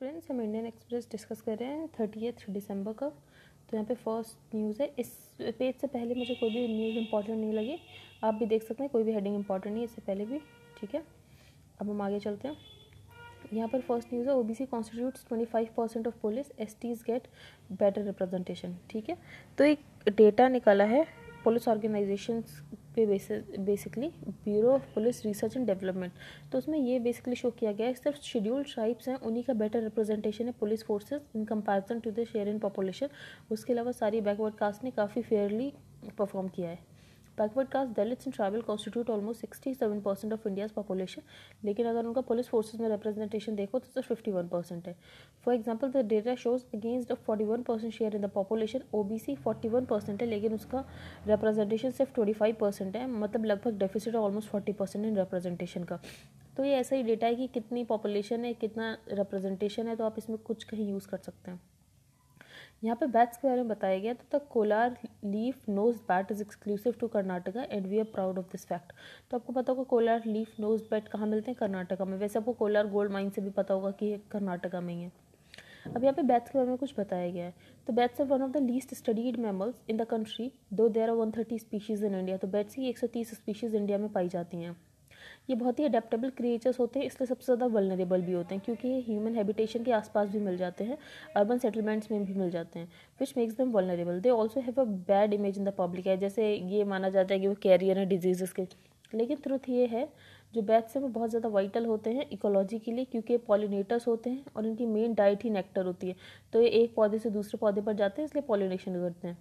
Friends, हम Indian express discuss कर रहे हैं 30 दिसंबर का। तो यहाँ पे फर्स्ट न्यूज़ है। इस पेज से पहले मुझे कोई भी न्यूज़ इंपॉर्टेंट नहीं लगी, आप भी देख सकते हैं कोई भी हेडिंग इंपॉर्टेंट नहीं इससे पहले भी। ठीक है, अब हम आगे चलते हैं। यहाँ पर फर्स्ट न्यूज़ है, OBC constitutes 25% of police, STs get better representation. ठीक है, तो एक डेटा निकाला है पुलिस ऑर्गेनाइजेशंस पे basically bureau of police research and development. तो उसमें ये बेसिकली शो किया गया है सिर्फ शेड्यूल्ड ट्राइब्स हैं उन्हीं का बेटर रिप्रेजेंटेशन है police forces in comparison to the share in population. उसके अलावा सारी बैकवर्ड कास्ट ने काफ़ी फेयरली परफॉर्म किया है। Backward caste Dalits and tribal constitute almost 67% of India's population, लेकिन अगर उनका पुलिस फोर्सेज में रिप्रेजेंटेशन देखो तो सिर्फ 51% है। For example the data shows against a 41% share in the population OBC 41% है, लेकिन उसका रिप्रेजेंटेशन सिर्फ 25% है, मतलब लगभग डेफिसिट है ऑलमोस्ट 40% इन रिप्रेजेंटेशन का। तो ये ऐसा ही डेटा है कि कितनी पॉपुलेशन है कितना रिप्रेजेंटेशन है, तो आप इसमें कुछ कहीं यूज़ कर सकते हैं। यहाँ पे बैट्स के बारे में बताया गया तो the Kolar leaf nose bat is exclusive to Karnataka and we are proud of this fact. तो आपको पता होगा कोलार लीफ नोज बैट कहाँ मिलते हैं, कर्नाटका में। वैसे आपको कोलार गोल्ड माइन से भी पता होगा कि ये कर्नाटका में ही है। अब यहाँ पे बैट्स के बारे में कुछ बताया गया है। तो bats are one of the least studied mammals in the country, though there are 130 species in India. तो बैट्स की 130 स्पीशीज इंडिया में पाई जाती हैं। ये बहुत ही अडेप्टेबल क्रिएचर्स होते हैं, इसलिए सबसे ज़्यादा वल्नरेबल भी होते हैं क्योंकि ये ह्यूमन हैबिटेशन के आसपास भी मिल जाते हैं, अर्बन सेटलमेंट्स में भी मिल जाते हैं, which makes them vulnerable. They also have a bad image in the public है, जैसे ये माना जाता है कि वो कैरियर है डिजीज़ के। लेकिन ट्रुथ ये है जो बैट्स हैं वो बहुत ज़्यादा वाइटल होते हैं इकोलॉजी के लिए, क्योंकि पॉलिनेटर्स होते हैं और इनकी मेन डाइट ही नेक्टर होती है। तो ये एक पौधे से दूसरे पौधे पर जाते हैं, इसलिए पॉलिनेशन करते हैं।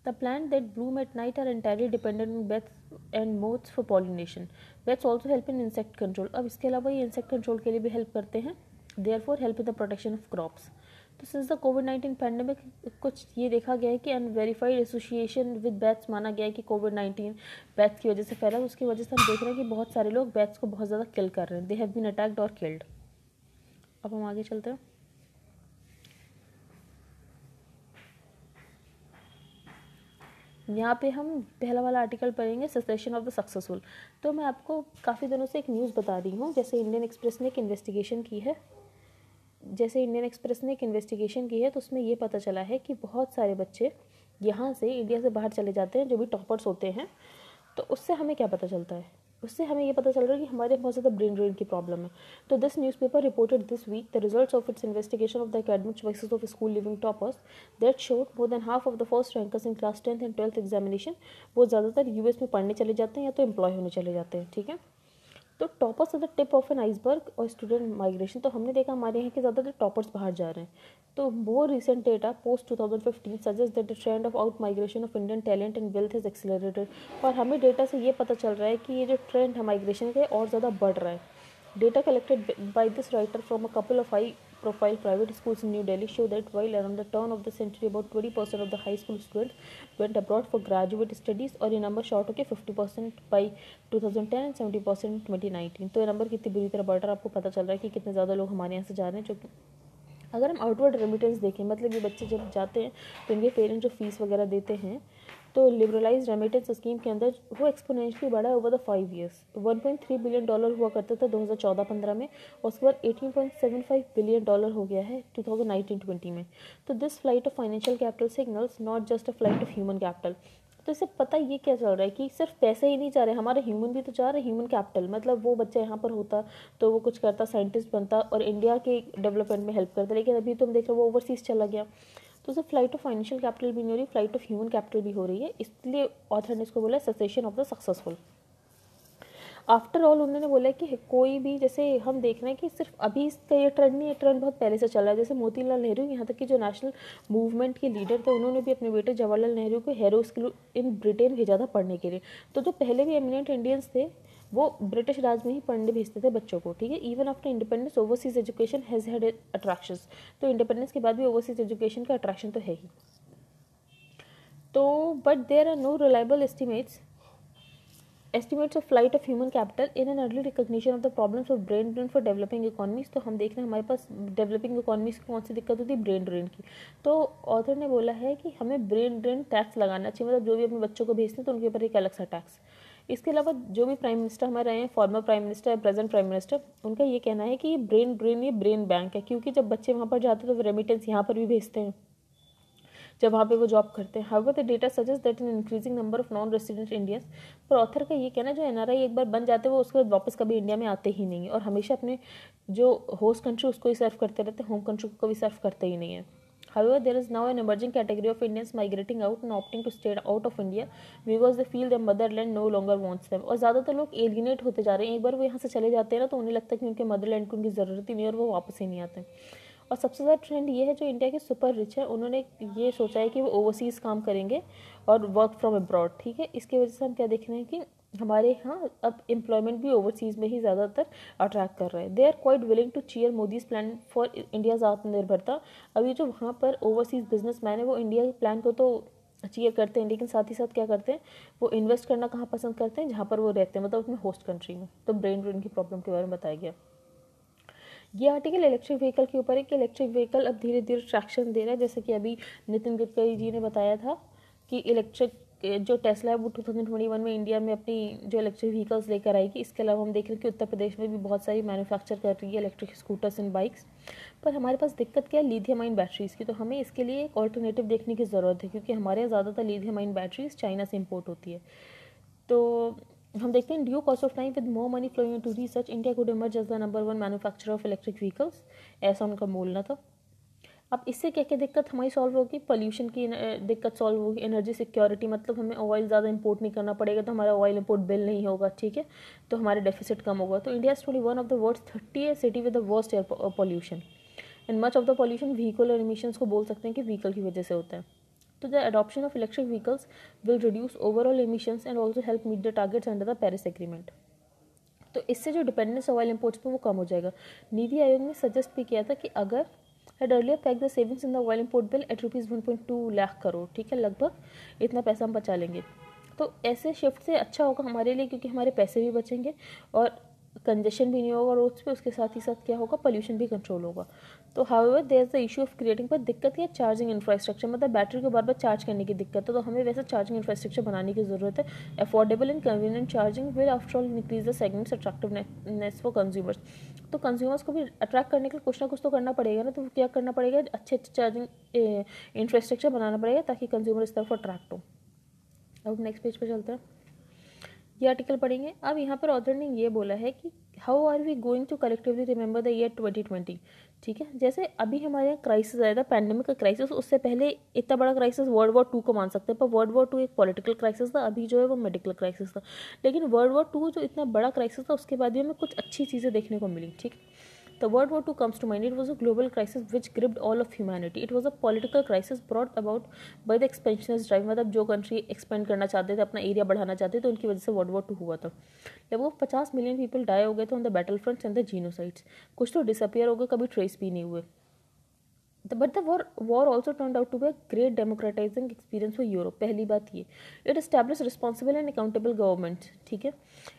The plants that bloom at night are entirely dependent on bats and moths for pollination. Bats also help in insect control. अब इसके अलावा ये insect control के लिए भी हेल्प करते हैं, therefore help in the protection of crops. तो सिंस द कोविड-19 पैंडेमिक कुछ ये देखा गया है कि अनवेरीफाइड एसोसिएशन विद बैट्स माना गया है कि कोविड-19 बैट्स की वजह से फैला। उसकी वजह से हम देख रहे हैं कि बहुत सारे लोग बैट्स को बहुत ज़्यादा किल कर रहे हैं। दे हैव बीन अटैक्ड और किल्ड। अब हम आगे चलते हैं। यहाँ पे हम पहला वाला आर्टिकल पढ़ेंगे, सेसेशन ऑफ द सक्सेसफुल। तो मैं आपको काफ़ी दिनों से एक न्यूज़ बता रही हूँ, जैसे इंडियन एक्सप्रेस ने एक इन्वेस्टिगेशन की है। तो उसमें ये पता चला है कि बहुत सारे बच्चे यहाँ से इंडिया से बाहर चले जाते हैं जो भी टॉपर्स होते हैं। तो उससे हमें क्या पता चलता है, उससे हमें ये पता चल रहा है कि हमारे बहुत ज़्यादा ब्रेन ड्रेन की प्रॉब्लम है। तो this newspaper reported this week the results of its investigation of the academic choices of school leaving toppers that showed more than half of the first rankers in class 10th एंड 12th examination वो ज़्यादातर US में पढ़ने चले जाते हैं या तो एम्प्लॉय होने चले जाते हैं। ठीक है, तो toppers are the tip of an iceberg और स्टूडेंट माइग्रेशन। तो हमने देखा हमारे यहाँ के ज़्यादातर टॉपर्स बाहर जा रहे हैं। तो more recent data post 2015 suggest that the trend of out migration of Indian talent and wealth is accelerated. और हमें डेटा से ये पता चल रहा है कि ये जो ट्रेंड है माइग्रेशन का और ज़्यादा बढ़ रहा है। Data collected by this writer from a couple of high-profile private schools in New Delhi show that while around the turn of the century about 20% of the high school students went abroad for graduate studies, और ये number short होकर 50% by 2010 and 70% in 2019। तो ये number कितनी बुरी तरह बढ़ रहा है, आपको पता चल रहा है कि कितने ज़्यादा लोग हमारे यहाँ से जा रहे हैं। जो कि अगर हम आउटवर्ड रेमिटेंस देखें, मतलब ये बच्चे जब जाते हैं तो इनके पेरेंट्स जो फीस वगैरह देते हैं, तो लिबरलाइज रेमिटेंस स्कीम के अंदर वो एक्सपोनेंशियली बढ़ा है ओवर द 5 ईयर्स। $1.3 बिलियन हुआ करता था 2014-15 में, और उसके बाद $18.75 बिलियन हो गया है 2019-20 में। तो this flight of financial capital signals not just a flight of human capital. तो इससे पता ये क्या चल रहा है कि सिर्फ पैसे ही नहीं जा रहे, हमारे ह्यूमन भी तो जा रहे हैं, ह्यूमन कैपिटल। मतलब वो बच्चा यहाँ पर होता तो वो कुछ करता, साइंटिस्ट बनता और इंडिया के डेवलपमेंट में हेल्प करता, लेकिन अभी तुम देख रहे हो वो ओवरसीज चला गया। तो सिर्फ फ्लाइट ऑफ फाइनेंशियल कैपिटल भी नहीं हो रही, फ्लाइट ऑफ ह्यूमन कैपिटल भी हो रही है। इसलिए ऑथर ने इसको बोला cessation of the successful. After all उन्होंने बोला कि कोई भी, जैसे हम देख रहे हैं कि सिर्फ अभी इसका ये ट्रेंड नहीं है, ट्रेंड बहुत पहले से चल रहा है। जैसे मोतीलाल नेहरू, यहाँ तक कि जो नेशनल मूवमेंट के लीडर थे, उन्होंने भी अपने बेटे जवाहरलाल नेहरू को हेरो स्कूल इन ब्रिटेन भेजा था पढ़ने के लिए। तो जो पहले भी एमिनेंट इंडियंस थे वो ब्रिटिश राज में ही पढ़ने भेजते थे बच्चों को। ठीक है, even after independence overseas education has had attractions. तो इंडिपेंडेंस के बाद भी ओवरसीज एजुकेशन का अट्रैक्शन तो है ही। तो but there are no reliable estimates of flight of human capital in an early recognition of the problems of brain drain for developing economies। तो हम देख रहे हैं हमारे पास डेवलपिंग इकोनॉमीज की कौन सी दिक्कत होती है, ब्रेन ड्रेन की। तो ऑथर ने बोला है कि हमें ब्रेन ड्रेन टैक्स लगाना चाहिए, मतलब जो भी अपने बच्चों को भेजते हैं तो उनके ऊपर एक अलग सा टैक्स। इसके अलावा जो भी प्राइम मिनिस्टर हमारे रहे हैं, फॉर्मर प्राइम मिनिस्टर या प्रेजेंट प्राइम मिनिस्टर, उनका ये कहना है कि ये ब्रेन बैंक है, क्योंकि जब बच्चे वहाँ पर जाते हैं तो रेमिटेंस यहाँ पर भी भेजते हैं जब वहाँ पे वो जॉब करते हैं। However the data suggest that in increasing number of non resident Indians, पर ऑथर का ये कहना है जो एनआरआई एक बार बन जाते हैं वो उसके बाद वापस कभी इंडिया में आते ही नहीं है और हमेशा अपने जो होस्ट कंट्री उसको ही सर्व करते रहते हैं, होम कंट्री को कभी सर्व करते ही नहीं है। However, there is now an emerging category of Indians migrating out and opting to stay out of India because they feel their motherland no longer wants them. और ज़्यादातर लोग एलिनेट होते जा रहे हैं। एक बार वो यहाँ से चले जाते हैं ना तो उन्हें लगता है कि उनके मदरलैंड को उनकी ज़रूरत ही नहीं है और वो वापस ही नहीं आते। और सबसे ज़्यादा ट्रेंड ये है जो इंडिया के सुपर रिच है उन्होंने ये सोचा है कि वो ओवरसीज़ काम करेंगे और वर्क फ्रॉम अब्रॉड। ठीक है, इसकी वजह से हम क्या देख रहे हैं कि हमारे यहाँ अब एम्प्लॉयमेंट भी ओवरसीज़ में ही ज़्यादातर अट्रैक्ट कर रहे हैं। They are quite willing to cheer Modi's plan for India's Atmanirbharta. अभी जो वहाँ पर ओवरसीज़ बिजनेसमैन है वो इंडिया के प्लान को तो चीयर करते हैं, लेकिन साथ ही साथ क्या करते हैं, वो इन्वेस्ट करना कहाँ पसंद करते हैं, जहाँ पर वो रहते हैं, मतलब अपने होस्ट कंट्री में। तो ब्रेन ड्रेन की प्रॉब्लम के बारे में बताया गया। ये आर्टिकल इलेक्ट्रिक व्हीकल के ऊपर है कि इलेक्ट्रिक व्हीकल अब धीरे धीरे ट्रैक्शन दे रहा है, जैसे कि अभी नितिन गडकरी जी ने बताया था कि इलेक्ट्रिक जो टेस्ला है वो 2021 में इंडिया में अपनी जो इलेक्ट्रिक व्हीकल्स लेकर आएगी। इसके अलावा हम देख रहे हैं कि उत्तर प्रदेश में भी बहुत सारी मैन्युफैक्चर कर रही है इलेक्ट्रिक स्कूटर्स एंड बाइक्स। पर हमारे पास दिक्कत क्या है, लिथियम आयन बैटरीज़ की। तो हमें इसके लिए एक ऑल्टरनेटिव देखने की ज़रूरत है, क्योंकि हमारे यहाँ ज़्यादातर लिथियम आयन बैटरीज चाइना से इम्पोर्ट होती है। तो हम देखते हैं ड्यू कॉस्ट of time with more money flowing into research India could emerge as the number 1 manufacturer of electric vehicles, ऐसा उनका बोलना था। अब इससे क्या क्या दिक्कत हमारी सॉल्व होगी, पोल्यूशन की दिक्कत सॉल्व होगी, एनर्जी सिक्योरिटी, मतलब हमें ऑयल ज़्यादा इंपोर्ट नहीं करना पड़ेगा तो हमारा ऑयल इंपोर्ट बिल नहीं होगा। ठीक है, तो हमारे डेफिसिट कम होगा। तो India is today one of the world's 30 city with the worst air pollution and much of the pollution vehicle और इमिशंस को बोल सकते हैं कि व्हीकल की वजह से होता है। तो the adoption of electric vehicles will reduce overall emissions and also help meet the targets under the Paris agreement. तो इससे जो डिपेंडेंस ऑयल इंपोर्ट्स पे वो कम हो जाएगा। नीति आयोग ने सजेस्ट भी किया था कि अगर had earlier pegged the savings in the oil import bill at rupees 1.2 lakh crore, ठीक है, लगभग इतना पैसा हम बचा लेंगे। तो ऐसे शिफ्ट से अच्छा होगा हमारे लिए, क्योंकि हमारे पैसे भी बचेंगे और कंजेशन भी नहीं होगा रोड्स पे, उसके साथ ही साथ क्या होगा, पोल्यूशन भी कंट्रोल होगा। तो however there is the issue of creating, पर दिक्कत क्या है, चार्जिंग इंफ्रास्ट्रक्चर, मतलब बैटरी को बार बार चार्ज करने की दिक्कत है। तो हमें वैसे चार्जिंग इंफ्रास्ट्रक्चर बनाने की ज़रूरत है। Affordable and convenient charging will after all increase the segments attractiveness for consumers. तो कंज्यूमर्स को भी अट्रैक्ट करने के लिए कुछ ना कुछ तो करना पड़ेगा ना, तो क्या करना पड़ेगा, अच्छे अच्छे चार्जिंग इंफ्रास्ट्रक्चर बनाना पड़ेगा ताकि कंज्यूमर इस तरफ अट्रैक्ट हो। अब नेक्स्ट पेज पर चलते हैं, ये आर्टिकल पढ़ेंगे। अब यहाँ पर ऑथर ने ये बोला है कि how are we going to collectively remember the year 2020। ठीक है, जैसे अभी हमारे यहाँ क्राइसिस आया था, पैंडेमिक का क्राइसिस, उससे पहले इतना बड़ा क्राइसिस वर्ल्ड वॉर 2 को मान सकते हैं, पर वर्ल्ड वॉर 2 एक पॉलिटिकल क्राइसिस था, अभी जो है वो मेडिकल क्राइसिस था। लेकिन वर्ल्ड वॉर 2 जो इतना बड़ा क्राइसिस था उसके बाद भी हमें कुछ अच्छी चीज़ें देखने को मिली। ठीक, The World War II comes to mind. It was a global crisis which gripped all of humanity. It was a political crisis brought about by the expansionist drive. मतलब जो कंट्री एक्सपेंड करना चाहते थे, अपना एरिया बढ़ाना चाहते थे, उनकी वजह से वर्ल्ड वॉर 2 हुआ था। लगभग 50 मिलियन पीपल डाई हो गए थे on the battle fronts and the genocides. कुछ तो डिसअपियर हो गए, कभी ट्रेस भी नहीं हुए। But the war also turned out to be a great democratizing experience for Europe. पहली बात ये, it established responsible and accountable governments. ठीक है,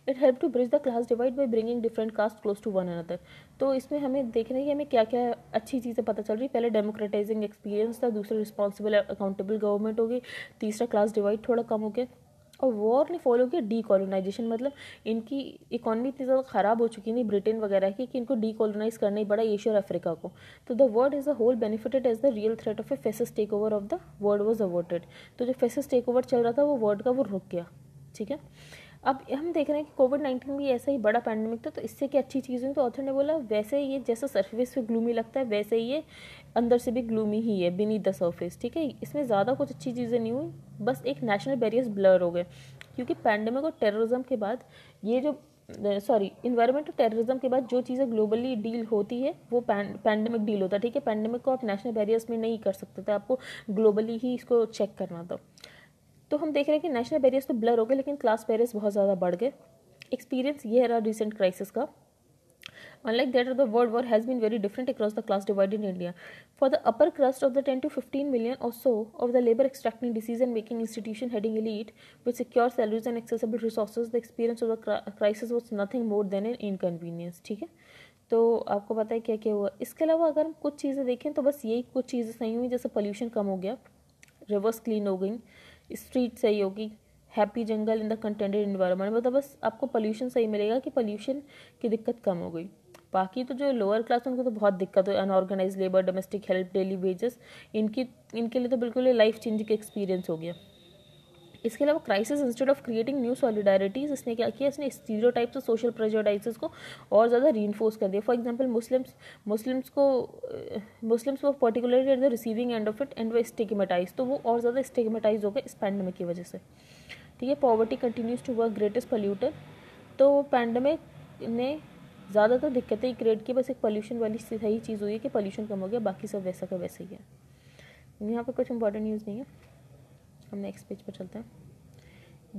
it helped to bridge the class divide by bringing different castes close to one another. तो इसमें हमें देखना है कि हमें क्या क्या अच्छी चीज़ें पता चल रही। पहले डेमोक्रेटाइजिंग एक्सपीरियंस था, दूसरा रिस्पॉन्सिबल अकाउंटेबल गवर्नमेंट होगी, तीसरा क्लास डिवाइड थोड़ा कम हो गया, और वॉर ने फॉलो किया डीकोलोनाइजेशन। मतलब इनकी इकॉनमी इतनी ज़्यादा ख़राब हो चुकी थी ब्रिटेन वगैरह की कि इनको डीकोलोनाइज करना ही पड़ा एशिया और अफ्रीका को। तो the world as a whole benefited as the real threat of a fascist take over of the world was averted. तो जो फेसिस्ट टेक ओवर चल रहा था वो वर्ल्ड का वो रुक गया। ठीक है, अब हम देख रहे हैं कि कोविड-19 भी ऐसा ही बड़ा पैंडेमिक था, तो इससे क्या अच्छी चीज़ हुई। तो ऑथर ने बोला वैसे ये जैसा सरफेस पे ग्लूमी लगता है वैसे ही ये अंदर से भी ग्लूमी ही है, बीनीथ द सरफेस। ठीक है, इसमें ज़्यादा कुछ अच्छी चीज़ें नहीं हुई, बस एक नेशनल बैरियर्स ब्लर हो गए, क्योंकि पैंडेमिक और टेररिज्म के बाद ये जो इन्वायरमेंट और टेररिज्म के बाद जो चीज़ें ग्लोबली डील होती है वो पैंडेमिक डील होता है। ठीक है, पैंडेमिक को आप नेशनल बैरियर्स में नहीं कर सकते थे, आपको ग्लोबली ही इसको चेक करना था। तो हम देख रहे हैं कि नेशनल बैरियर्स तो ब्लर हो गए, लेकिन क्लास बैरियर्स बहुत ज़्यादा बढ़ गए। एक्सपीरियंस ये रहा रिसेंट क्राइसिस का। Unlike that of the World War has been very different across the class divide in India. For the upper crust of the 10 to 15 million or so of the labor extracting decision-making institution heading elite with secure salaries and accessible resources, the experience of the crisis was nothing more than an inconvenience. ठीक है, तो आपको पता है क्या क्या हुआ। इसके अलावा अगर हम कुछ चीज़ें देखें तो बस यही कुछ चीज़ें सही हुई, जैसे पोल्यूशन कम हो गया, रिवर्स क्लीन हो गई, स्ट्रीट सही होगी, happy jungle in the contented environment, मतलब बस आपको पोल्यूशन सही मिलेगा कि पोल्यूशन की दिक्कत कम हो गई। बाकी तो जो लोअर क्लास उनको तो बहुत दिक्कत हो, unorganised labour, domestic help, daily wages, इनके लिए तो बिल्कुल लाइफ चेंजिंग एक्सपीरियंस हो गया। इसके अलावा crisis instead of creating new solidarities, इसने क्या किया, इसने स्टीरियोटाइप्स और सोशल प्रेजुडाइसेस को और ज़्यादा रीइंफोर्स कर दिया। फॉर एग्जांपल मुस्लिम्स वो particularly at the receiving end of it and वो स्टिग्मेटाइज, तो वो और ज़्यादा स्टिग्मेटाइज हो गए इस पैंडमिक की वजह से। ठीक है, poverty continues to work greatest polluter, तो पैंडमिक ने ज़्यादातर दिक्कतें क्रिएट की, बस एक पोल्यूशन वाली सही चीज़ हुई है कि पोल्यूशन कम हो गया, बाकी सब वैसा का वैसा ही है। यहाँ पर कुछ इंपॉर्टेंट न्यूज़ नहीं है, हम नेक्स्ट पेज पर चलते हैं।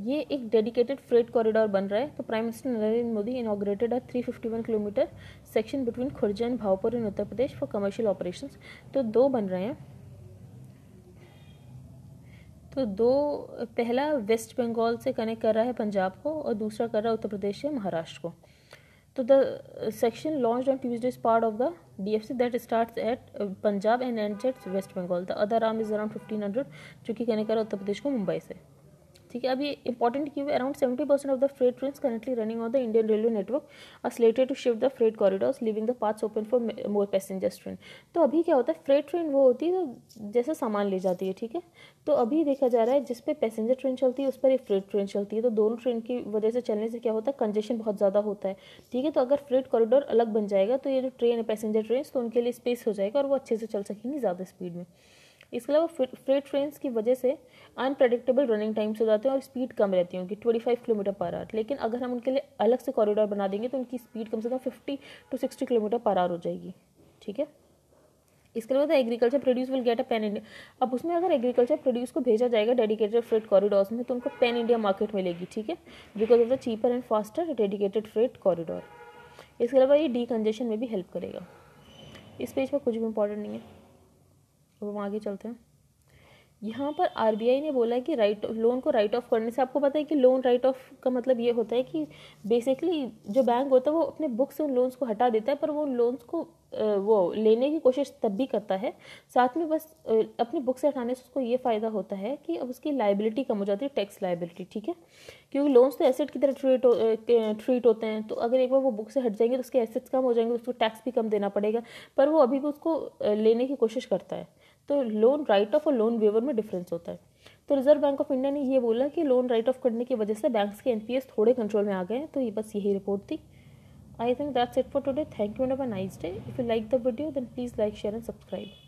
ये एक डेडिकेटेड फ्रेट कॉरिडोर बन रहा है, तो prime minister Narendra Modi inaugurated a 351 kilometre section between Khurja and Bhavpur in Uttar Pradesh for commercial operations. तो 2 बन रहे हैं, तो 2, पहला वेस्ट बंगाल से कनेक्ट कर रहा है पंजाब को और दूसरा कर रहा है उत्तर प्रदेश से महाराष्ट्र को। तो the section launched on Tuesday is part of the DFC that starts at Punjab and ends at West Bengal. The other arm is around 1500 जो कि कनेक्ट कर रहा है उत्तर प्रदेश को मुंबई से। ठीक है, अब ये इंपॉर्टेंट क्यों है, around 70% of the freight trains currently running on the Indian railway network are slated to shift the freight corridors leaving the paths open for more passengers train. तो अभी क्या होता है, फ्रेट ट्रेन वो होती है तो जैसे सामान ले जाती है, ठीक है, तो अभी देखा जा रहा है जिस पे पैसेंजर ट्रेन चलती है उस पर एक फ्रेट ट्रेन चलती है, तो दोनों ट्रेन की वजह से चलने से क्या होता है, कंजेशन बहुत ज़्यादा होता है। ठीक है, तो अगर फ्रेट कॉरिडोर अलग बन जाएगा तो ये जो ट्रेन है पैसेंजर ट्रेन, तो उनके लिए स्पेस हो जाएगा और वो अच्छे से चल सकेंगी ज़्यादा स्पीड में। इसके अलावा फ्रेट ट्रेन्स की वजह से अनप्रेडिक्टेबल रनिंग टाइम्स हो जाते हैं और स्पीड कम रहती है उनकी 25 किलोमीटर पर आवर, लेकिन अगर हम उनके लिए अलग से कॉरिडोर बना देंगे तो उनकी स्पीड कम से कम 50 to 60 किलोमीटर पर आवर हो जाएगी। ठीक है, इसके अलावा agriculture produce will get a pan India, अब उसमें अगर एग्रीकल्चर प्रोड्यूस को भेजा जाएगा डेडिकेटेड फ्रेट कॉरिडोर्स में तो उनको पैन इंडिया मार्केट मिलेगी। ठीक है, because of the cheaper and faster dedicated freight corridor. इसके अलावा ये डीकंजेशन में भी हेल्प करेगा। इस पेज पर कुछ भी इंपॉर्टेंट नहीं है, अब हम आगे चलते हैं। यहाँ पर RBI ने बोला है कि लोन को राइट ऑफ करने से, आपको पता है कि लोन राइट ऑफ का मतलब ये होता है कि बेसिकली जो बैंक होता है वो अपने बुक से उन लोन्स को हटा देता है, पर वो लोन्स को वो लेने की कोशिश तब भी करता है, साथ में बस अपनी बुक से हटाने से उसको ये फ़ायदा होता है कि अब उसकी लाइबिलिटी कम हो जाती है, टैक्स लाइबिलिटी। ठीक है, क्योंकि लोन्स तो एसेट की तरह ट्रीट होते हैं, तो अगर एक बार वो बुक से हट जाएंगे तो उसके एसेट्स कम हो जाएंगे, उसको टैक्स भी कम देना पड़ेगा, पर वो अभी भी उसको लेने की कोशिश करता है। तो लोन राइट ऑफ और लोन वेवर में डिफरेंस होता है। तो रिजर्व बैंक ऑफ इंडिया ने ये बोला कि लोन राइट ऑफ करने की वजह से बैंक्स के NPS थोड़े कंट्रोल में आ गए हैं। तो ये बस यही रिपोर्ट थी। I think that's it for today. Thank you and have a nice day. If you like the video then please like, share and subscribe.